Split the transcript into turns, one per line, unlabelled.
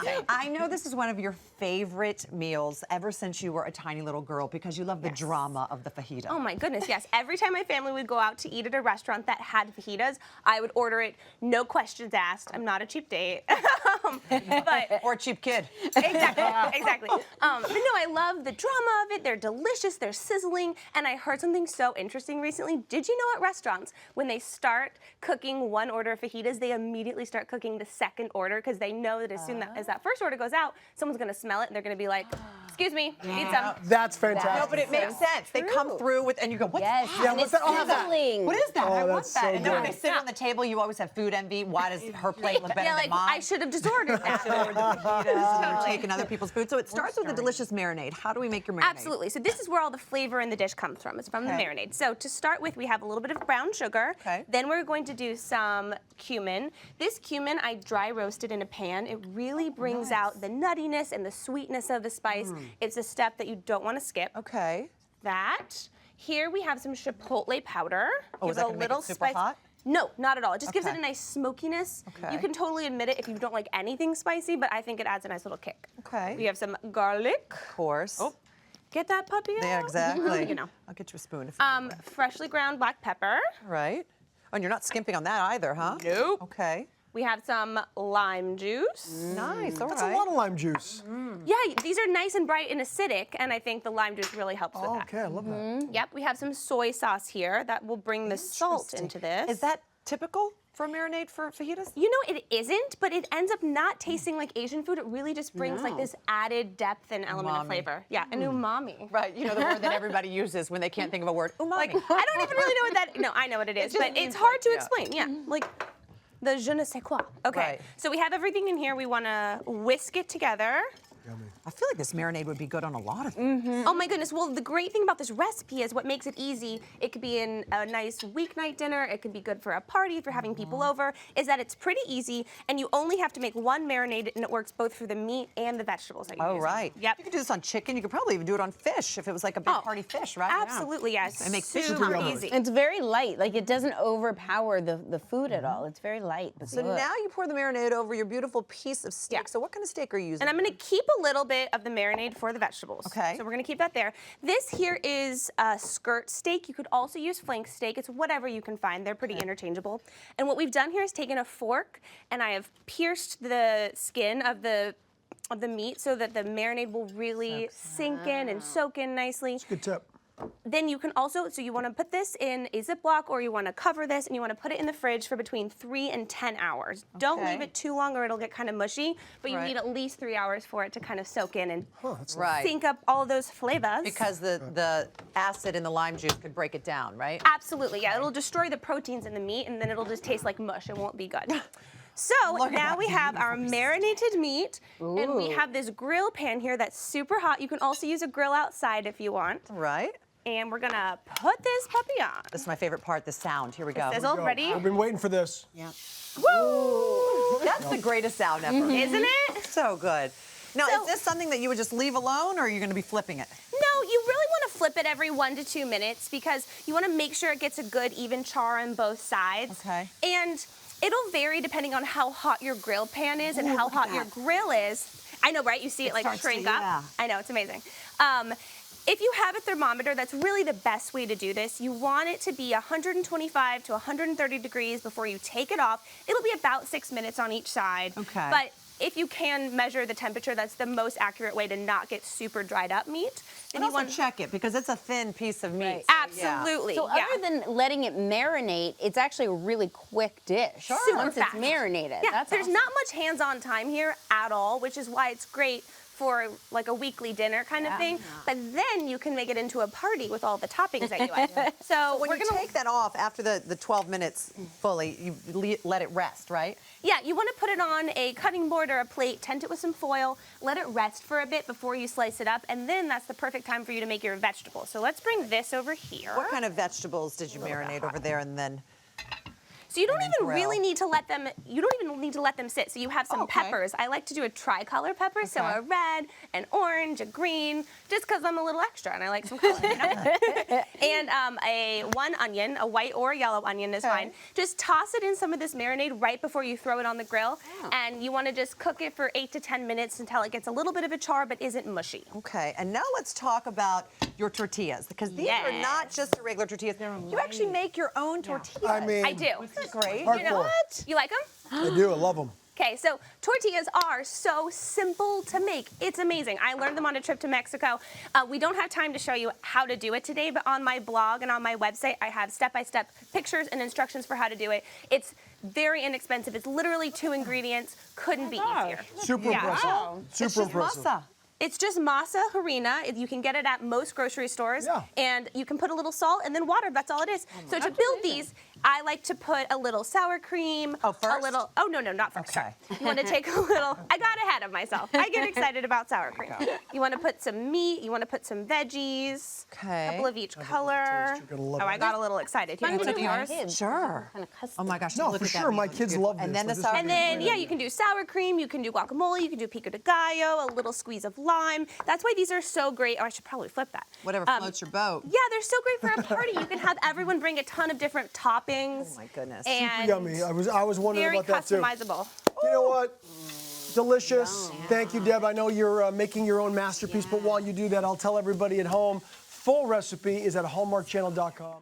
amazing. I know this is one of your favorite meals ever since you were a tiny little girl because you love the drama of the fajita.
Oh my goodness, yes. Every time my family would go out to eat at a restaurant that had fajitas, I would order it, no questions asked. I'm not a cheap date.
Or a cheap kid.
Exactly. But no, I love the drama of it. They're delicious, they're sizzling, and I heard something so interesting recently. Did you know at restaurants, when they start cooking one order of fajitas, they immediately start cooking the second order because they know that as soon as that first order goes out, someone's gonna smell it and they're gonna be like, excuse me, need some.
That's fantastic.
No, but it makes sense. They come through with, and you go, what's that?
Yeah, what's that? I'll have that.
What is that?
Oh,
I want
that's
that.
so
And then when
good.
they sit on the table, you always have food envy. Why does her plate look better
Yeah, like
than mine?
I should have just ordered that.
You're taking other people's food. So it starts with a delicious marinade. How do we make your marinade?
Absolutely. So this is where all the flavor in the dish comes from. It's from the marinade. So to start with, we have a little bit of brown sugar.
Okay.
Then we're going to do some cumin. This cumin I dry roasted in a pan. It really brings out the nuttiness and the sweetness of the spice. It's a step that you don't want to skip.
Okay.
That. Here we have some chipotle powder.
Oh, is that gonna make it super hot?
No, not at all. It just gives it
Okay.
a nice smokiness.
Okay.
You can totally admit it if you don't like anything spicy, but I think it adds a nice little kick.
Okay.
We have some garlic.
Of course.
Oh, get that puppy out.
Yeah, exactly.
You know.
I'll get you a spoon if you
Freshly ground black pepper.
Right. Oh, and you're not skimping on that either, huh?
Nope.
Okay.
We have some lime juice.
Nice. All
That's
right.
a lot of lime juice.
Yeah, these are nice and bright and acidic, and I think the lime juice really helps with that.
Okay, I love that.
Yep, we have some soy sauce here that will bring the salt into this.
Is that typical for a marinade for fajitas?
You know, it isn't, but it ends up not tasting like Asian food. It really just brings like this added depth and element of
Umami.
flavor. Yeah, an umami.
Right. You know the word that everybody uses when they can't think of a word. Umami.
Like, I don't even really know what that, no, I know what it is,
just
but
means
it's hard
like,
to
yeah.
explain. Yeah, like the je ne sais quoi. Okay,
Right.
so we have everything in here. We want to whisk it together.
I feel like this marinade would be good on a lot of things.
Oh my goodness, well, the great thing about this recipe is what makes it easy. It could be in a nice weeknight dinner. It could be good for a party, for having people over, is that it's pretty easy, and you only have to make one marinade, and it works both for the meat and the vegetables that you use.
Oh, right.
Yep.
You could do this on chicken. You could probably even do it on fish if it was like a big party fish, right?
Absolutely, yes.
It makes fish
super
yummy.
easy.
It's very light. Like, it doesn't overpower the food at all. It's very light. But
So
good.
now you pour the marinade over your beautiful piece of steak.
Yeah.
So what kind of steak are you using?
And I'm gonna keep a little bit of the marinade for the vegetables.
Okay.
So we're gonna keep that there. This here is skirt steak. You could also use flank steak. It's whatever you can find. They're pretty interchangeable. And what we've done here is taken a fork and I have pierced the skin of the meat so that the marinade will really sink in and soak in nicely.
Good tip.
Then you can also, so you want to put this in a Ziploc or you want to cover this and you want to put it in the fridge for between 3 and 10 hours. Don't
Okay.
leave it too long or it'll get kind of mushy, but you
Right.
need at least 3 hours for it to kind of soak in and
Right.
sink up all of those flavors.
Because the acid in the lime juice could break it down, right?
Absolutely, yeah. It'll destroy the proteins in the meat and then it'll just taste like mush. It won't be good. So
Look at
now
that
we have our marinated meat and we have this grill pan here that's super hot. You can also use a grill outside if you want.
Right.
And we're gonna put this puppy on.
This is my favorite part, the sound. Here we go.
Sizzle,
Go.
ready?
I've been waiting for this.
Yeah.
Woo!
That's the greatest sound ever.
Isn't it?
So good. Now,
So-
is this something that you would just leave alone, or are you going to be flipping it?
No, you really want to flip it every 1 to 2 minutes because you want to make sure it gets a good even char on both sides.
Okay.
And it'll vary depending on how hot your grill pan is and how
look at
hot your
that.
grill is. I know, right? You see it like
starts to-
shrink up.
yeah.
I know, it's amazing. If you have a thermometer, that's really the best way to do this. You want it to be 125 to 130 degrees before you take it off. It'll be about 6 minutes on each side.
Okay.
But if you can measure the temperature, that's the most accurate way to not get super dried up meat.
And also check it, because it's a thin piece of meat.
Right.
so, yeah.
Absolutely.
So
yeah.
other than letting it marinate, it's actually a really quick dish.
Sure.
Super
Once
fast.
it's marinated.
Yeah,
That's
there's
awesome.
not much hands-on time here at all, which is why it's great for like a weekly dinner kind of thing. But then you can make it into a party with all the toppings that you like. So
When
we're
you
gonna
take that off after the 12 minutes fully, you let it rest, right?
Yeah, you want to put it on a cutting board or a plate, tent it with some foil, let it rest for a bit before you slice it up, and then that's the perfect time for you to make your vegetables. So let's bring this over here.
What kind of vegetables did you marinate over there and then?
So you don't
then
even
grill.
really need to let them. You don't even need to let them sit. So you have some
Okay.
peppers. I like to do a tricolor pepper, so
Okay.
a red, an orange, a green, just because I'm a little extra and I like some color. You know? And one onion, a white or a yellow onion is fine. Just toss it in some of this marinade right before you throw it on the grill, and you want to just cook it for 8 to 10 minutes until it gets a little bit of a char but isn't mushy.
Okay, and now let's talk about your tortillas, because these are not just regular tortillas. You actually make your own tortillas.
I mean,
I do.
This is great.
Hardcore.
You know what? You like them?
I do. I love them.
Okay, so tortillas are so simple to make. It's amazing. I learned them on a trip to Mexico. We don't have time to show you how to do it today, but on my blog and on my website, I have step-by-step pictures and instructions for how to do it. It's very inexpensive. It's literally 2 ingredients. Couldn't be easier.
Super impressive.
It's
Super
just
impressive.
masa.
It's just masa harina. You can get it at most grocery stores.
Yeah.
And you can put a little salt and then water. That's all it is. So to build these, I like to put a little sour cream.
Oh, first?
A little. Oh, no, not first.
Okay.
Sorry. You want to take a little. I got ahead of myself. I get excited about sour cream. You want to put some meat. You want to put some veggies.
Okay.
A couple of each color.
You're gonna love
Oh,
it.
I got a little excited. You
Fun
want to
to
do
do for
yours?
kids.
Sure.
Kind of custom.
Oh my gosh,
No,
look
for
at that
sure.
meat.
My
It's
kids
beautiful.
love this.
And then the
This is
sour
And then, yeah, you can do sour cream, you can do guacamole, you can do pico de gallo, a little squeeze of lime. That's why these are so great. Oh, I should probably flip that.
Whatever floats your boat.
Yeah, they're so great for a party. You can have everyone bring a ton of different toppings.
Oh my goodness.
And
Yummy. I was wondering
very
about that too.
customizable.
You know what? Delicious. Thank you, Deb. I know you're making your own masterpiece, but while you do that, I'll tell everybody at home, full recipe is at hallmarkchannel.com.